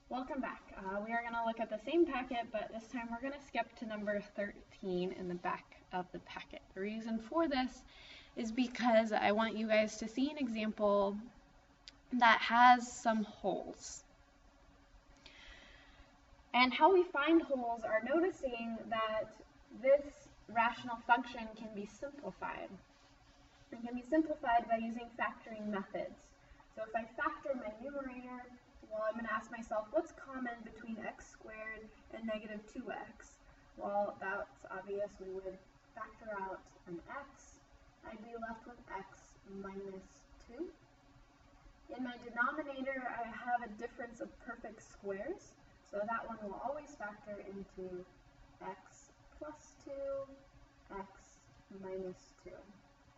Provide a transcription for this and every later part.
Welcome back. We are going to look at the same packet, but this time we're going to skip to number 13 in the back of the packet. The reason for this is because I want you guys to see an example that has some holes. And how we find holes are noticing that this rational function can be simplified. It can be simplified by using factoring methods. So if I factor my numerator, well, I'm going to ask myself, what's common between x squared and negative 2x? Well, that's obvious. We would factor out an x. I'd be left with x minus 2. In my denominator, I have a difference of perfect squares. So that one will always factor into x plus 2, x minus 2.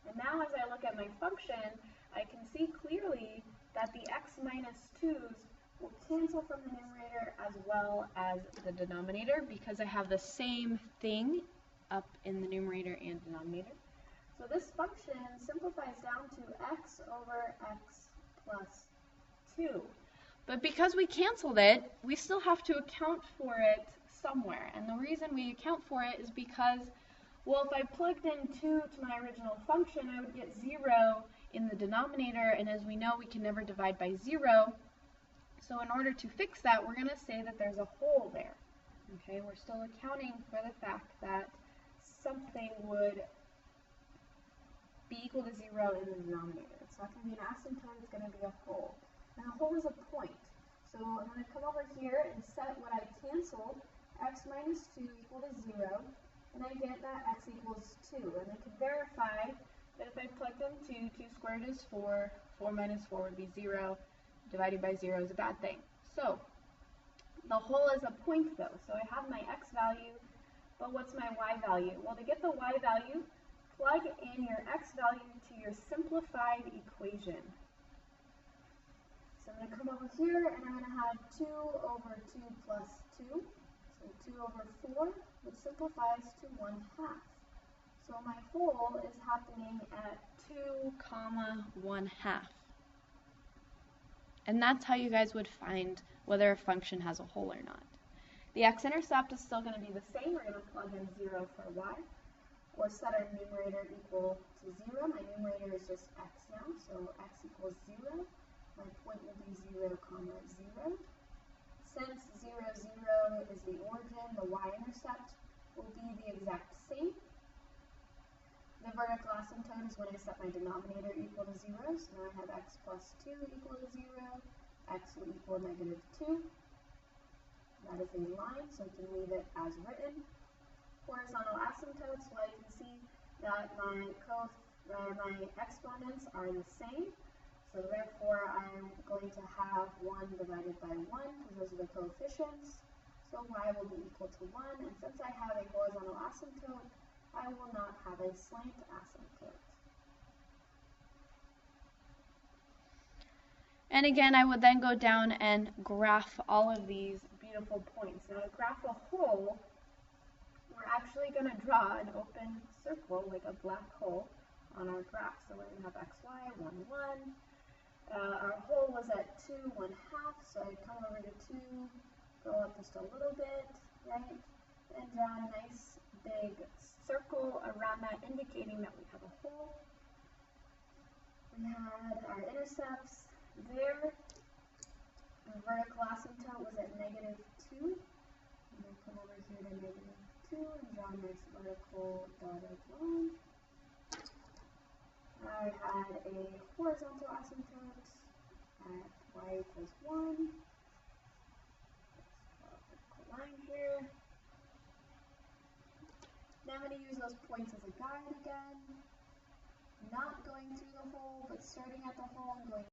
And now as I look at my function, I can see clearly that the x minus 2's will cancel from the numerator as well as the denominator because I have the same thing up in the numerator and denominator. So this function simplifies down to x over x plus 2. But because we canceled it, we still have to account for it somewhere. And the reason we account for it is because, well, if I plugged in 2 to my original function, I would get 0 in the denominator, and as we know, we can never divide by 0. So in order to fix that, we're going to say that there's a hole there. Okay, we're still accounting for the fact that something would be equal to 0 in the denominator. It's not going to be an asymptote, it's going to be a hole. And a hole is a point. So I'm going to come over here and set what I canceled, x minus 2 equal to 0, and I get that x equals 2. And I can verify that if I plugged in 2, 2 squared is 4, 4 minus 4 would be 0, divided by 0 is a bad thing. So the hole is a point though, so I have my x value, but what's my y value? Well, to get the y value, plug in your x value to your simplified equation. So I'm going to come over here and I'm going to have 2 over 2 plus 2. So 2 over 4, which simplifies to 1/2. So my hole is happening at 2, 1/2. And that's how you guys would find whether a function has a hole or not. The x-intercept is still going to be the same. We're going to plug in 0 for y, or set our numerator equal to 0. My numerator is just x now, so x equals 0. My point will be 0, 0. Since 0, 0 is the origin, the y-intercept will be the exact same. The vertical asymptote is when I set my denominator equal to 0, so now I have x plus 2 equal to 0, x will equal negative 2. That is a line, so I can leave it as written. Horizontal asymptotes, well, I can see that my exponents are the same, so therefore I'm going to have 1 divided by 1, because those are the coefficients, so y will be equal to 1, and since I have a horizontal asymptote, I will not have a slant asymptote. And again, I would then go down and graph all of these beautiful points. Now to graph a hole, we're actually going to draw an open circle, like a black hole, on our graph. So we're going to have xy, 1, 1. Our hole was at 2, 1/2, so I'd come over to 2, go up just a little bit, right, and draw a nice big circle around that, indicating that we have a hole. We had our intercepts there. The vertical asymptote was at negative 2. I'm going to come over here to negative 2 and draw a nice vertical dotted line. I had a horizontal asymptote at y equals 1. Let's draw a vertical line here. Now I'm going to use those points as a guide again. Not going through the hole, but starting at the hole and going